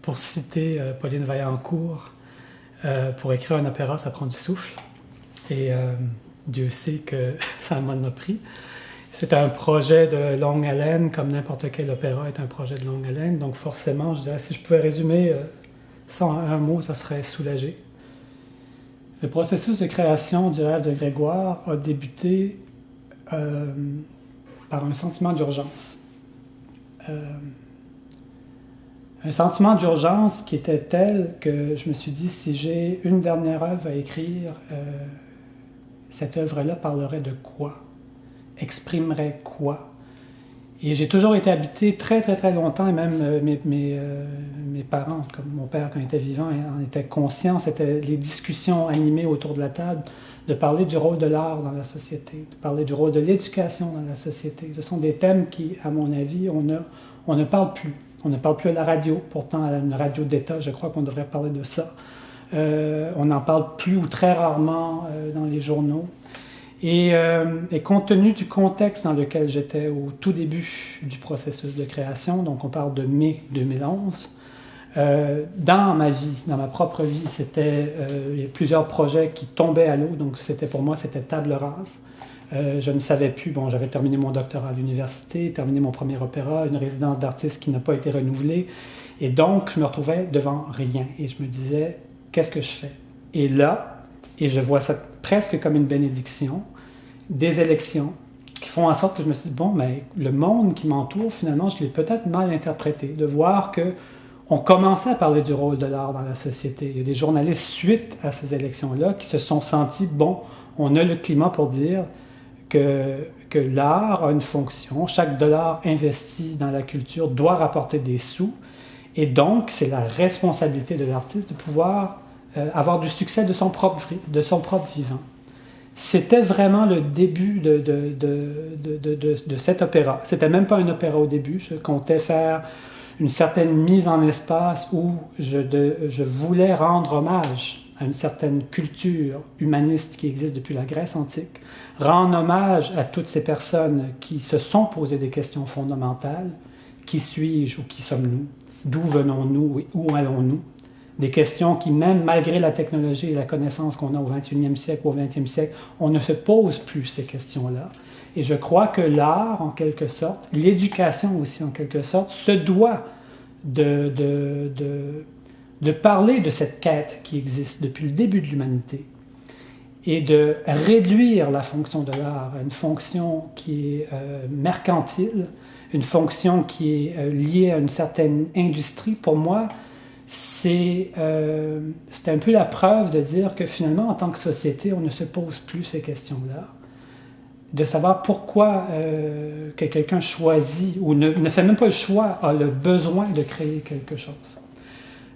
pour citer Pauline Vaillancourt, pour écrire un opéra, ça prend du souffle. Et Dieu sait que ça m'en a pris. C'est un projet de longue haleine, comme n'importe quel opéra est un projet de longue haleine. Donc forcément, je dirais, si je pouvais résumer ça en un mot, ça serait soulagé. Le processus de création du rêve de Grégoire a débuté par un sentiment d'urgence. Un sentiment d'urgence qui était tel que je me suis dit, si j'ai une dernière œuvre à écrire, cette œuvre-là parlerait de quoi? Exprimerait quoi? Et j'ai toujours été habité très, très, très longtemps, et même mes parents, comme mon père quand il était vivant, en étaient conscients. C'était les discussions animées autour de la table, de parler du rôle de l'art dans la société, de parler du rôle de l'éducation dans la société. Ce sont des thèmes qui, à mon avis, on ne parle plus. On ne parle plus à la radio, pourtant à une radio d'État, je crois qu'on devrait parler de ça. On n'en parle plus ou très rarement dans les journaux. Et compte tenu du contexte dans lequel j'étais au tout début du processus de création, donc on parle de mai 2011, dans ma vie, dans ma propre vie, il y a plusieurs projets qui tombaient à l'eau, donc pour moi, c'était table rase. Je ne savais plus, j'avais terminé mon doctorat à l'université, terminé mon premier opéra, une résidence d'artiste qui n'a pas été renouvelée, et donc je me retrouvais devant rien, et je me disais, qu'est-ce que je fais? Et là, et je vois ça presque comme une bénédiction, des élections qui font en sorte que je me suis dit, mais le monde qui m'entoure, finalement, je l'ai peut-être mal interprété, de voir qu'on commençait à parler du rôle de l'art dans la société. Il y a des journalistes, suite à ces élections-là, qui se sont sentis, on a le climat pour dire que l'art a une fonction, chaque dollar investi dans la culture doit rapporter des sous, et donc c'est la responsabilité de l'artiste de pouvoir avoir du succès de son propre vivant. C'était vraiment le début de cet opéra. C'était même pas un opéra au début, je comptais faire une certaine mise en espace où je voulais rendre hommage à une certaine culture humaniste qui existe depuis la Grèce antique, rendre hommage à toutes ces personnes qui se sont posées des questions fondamentales. Qui suis-je ou qui sommes-nous? D'où venons-nous et où allons-nous? Des questions qui, même malgré la technologie et la connaissance qu'on a au 21e siècle ou au 20e siècle, on ne se pose plus ces questions-là. Et je crois que l'art, en quelque sorte, l'éducation aussi, en quelque sorte, se doit de parler de cette quête qui existe depuis le début de l'humanité et de réduire la fonction de l'art à une fonction qui est mercantile, une fonction qui est liée à une certaine industrie. Pour moi, c'est un peu la preuve de dire que finalement, en tant que société, on ne se pose plus ces questions-là. De savoir pourquoi que quelqu'un choisit ou ne fait même pas le choix, a le besoin de créer quelque chose.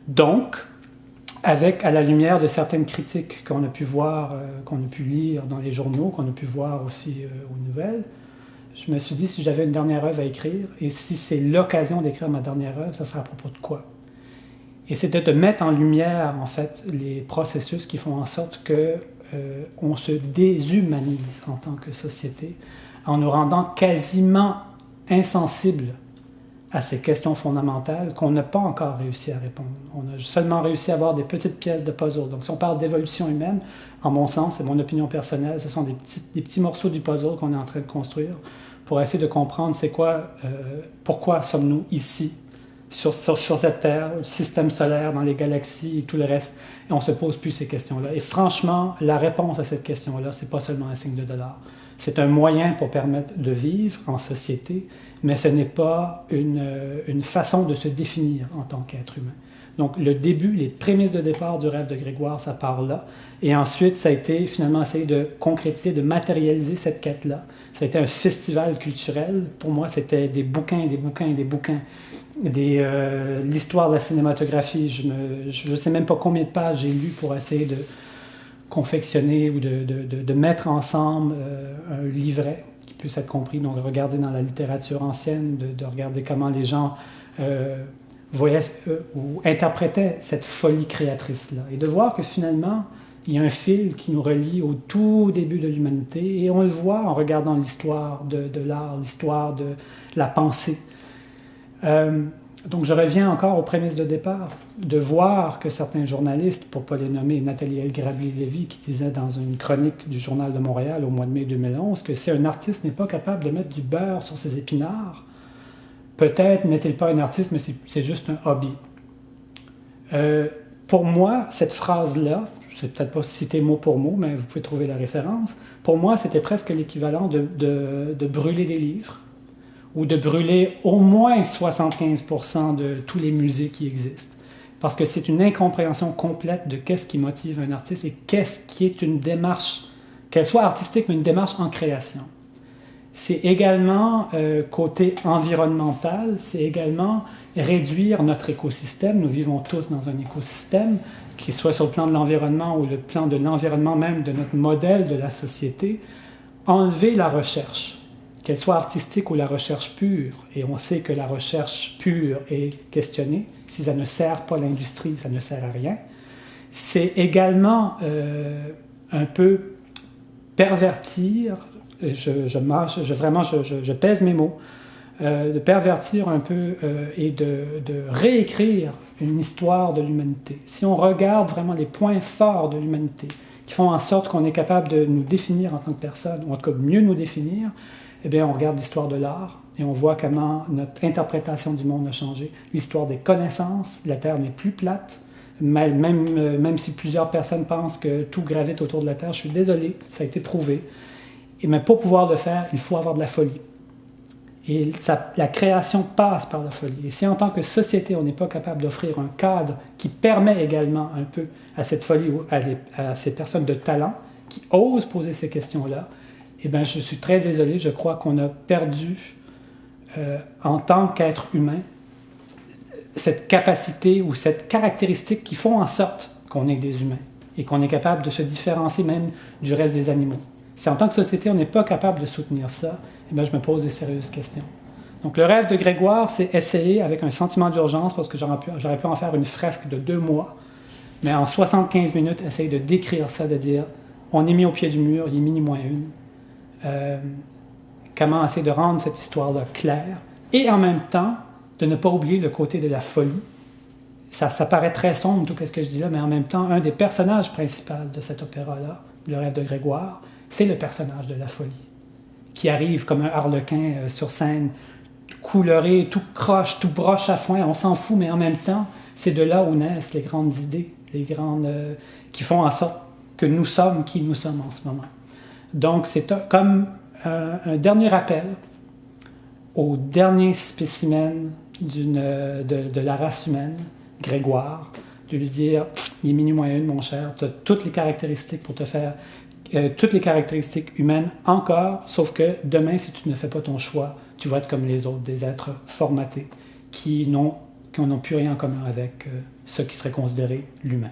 Donc, à la lumière de certaines critiques qu'on a pu voir, qu'on a pu lire dans les journaux, qu'on a pu voir aussi aux nouvelles, je me suis dit, si j'avais une dernière œuvre à écrire, et si c'est l'occasion d'écrire ma dernière œuvre, ça sera à propos de quoi? Et c'était de mettre en lumière, en fait, les processus qui font en sorte qu'on se déshumanise en tant que société, en nous rendant quasiment insensibles à ces questions fondamentales qu'on n'a pas encore réussi à répondre. On a seulement réussi à avoir des petites pièces de puzzle. Donc si on parle d'évolution humaine, en mon sens, c'est mon opinion personnelle, ce sont des petits morceaux du puzzle qu'on est en train de construire pour essayer de comprendre pourquoi sommes-nous ici, sur cette Terre, le système solaire, dans les galaxies et tout le reste, et on ne se pose plus ces questions-là. Et franchement, la réponse à cette question-là, ce n'est pas seulement un signe de dollar. C'est un moyen pour permettre de vivre en société, mais ce n'est pas une façon de se définir en tant qu'être humain. Donc le début, les prémices de départ du rêve de Grégoire, ça part là. Et ensuite, ça a été finalement essayer de concrétiser, de matérialiser cette quête-là. Ça a été un festival culturel. Pour moi, c'était des bouquins, des bouquins, des bouquins. L'histoire de la cinématographie, je ne sais même pas combien de pages j'ai lu pour essayer de confectionner ou de mettre ensemble un livret qui puisse être compris, donc regarder dans la littérature ancienne, de regarder comment les gens voyaient ou interprétaient cette folie créatrice-là, et de voir que finalement, il y a un fil qui nous relie au tout début de l'humanité, et on le voit en regardant l'histoire de l'art, l'histoire de la pensée. Donc je reviens encore aux prémices de départ, de voir que certains journalistes, pour ne pas les nommer, Nathalie El-Grabli-Lévy, qui disait dans une chronique du Journal de Montréal au mois de mai 2011 que si un artiste n'est pas capable de mettre du beurre sur ses épinards, peut-être n'est-il pas un artiste, mais c'est juste un hobby. Pour moi, cette phrase-là, je ne vais peut-être pas citer mot pour mot, mais vous pouvez trouver la référence, pour moi, c'était presque l'équivalent de brûler des livres, ou de brûler au moins 75% de tous les musées qui existent. Parce que c'est une incompréhension complète de qu'est-ce qui motive un artiste et qu'est-ce qui est une démarche, qu'elle soit artistique, mais une démarche en création. C'est également, côté environnemental, c'est également réduire notre écosystème. Nous vivons tous dans un écosystème, qu'il soit sur le plan de l'environnement ou le plan de l'environnement même de notre modèle de la société. Enlever la recherche, qu'elle soit artistique ou la recherche pure, et on sait que la recherche pure est questionnée, si ça ne sert pas l'industrie, ça ne sert à rien. C'est également un peu pervertir, je pèse mes mots, de pervertir un peu et de réécrire une histoire de l'humanité. Si on regarde vraiment les points forts de l'humanité, qui font en sorte qu'on est capable de nous définir en tant que personne, ou en tout cas mieux nous définir, eh bien, on regarde l'histoire de l'art et on voit comment notre interprétation du monde a changé. L'histoire des connaissances, la Terre n'est plus plate, même si plusieurs personnes pensent que tout gravite autour de la Terre, je suis désolé, ça a été prouvé. Mais pour pouvoir le faire, il faut avoir de la folie. Et la création passe par la folie. Et si en tant que société, on n'est pas capable d'offrir un cadre qui permet également un peu à cette folie ou à ces personnes de talent qui osent poser ces questions-là, eh bien, je suis très désolé, je crois qu'on a perdu, en tant qu'être humain, cette capacité ou cette caractéristique qui font en sorte qu'on est des humains et qu'on est capable de se différencier même du reste des animaux. Si en tant que société, on n'est pas capable de soutenir ça, eh bien, je me pose des sérieuses questions. Donc, le rêve de Grégoire, c'est essayer, avec un sentiment d'urgence, parce que j'aurais pu en faire une fresque de 2 mois, mais en 75 minutes, essayer de décrire ça, de dire, on est mis au pied du mur, il est minuit moins une. Comment essayer de rendre cette histoire-là claire et en même temps de ne pas oublier le côté de la folie. Ça paraît très sombre tout ce que je dis là, mais en même temps, un des personnages principaux de cet opéra-là, Le rêve de Grégoire, c'est le personnage de la folie, qui arrive comme un harlequin sur scène, couleuré, tout croche, tout broche à foin, on s'en fout, mais en même temps, c'est de là où naissent les grandes idées, qui font en sorte que nous sommes qui nous sommes en ce moment. Donc, c'est comme un dernier rappel au dernier spécimen de la race humaine, Grégoire, de lui dire « Il est minuit moins une, mon cher, tu as toutes les caractéristiques pour te faire, toutes les caractéristiques humaines encore, sauf que demain, si tu ne fais pas ton choix, tu vas être comme les autres, des êtres formatés qui n'ont plus rien en commun avec ce qui serait considéré l'humain. »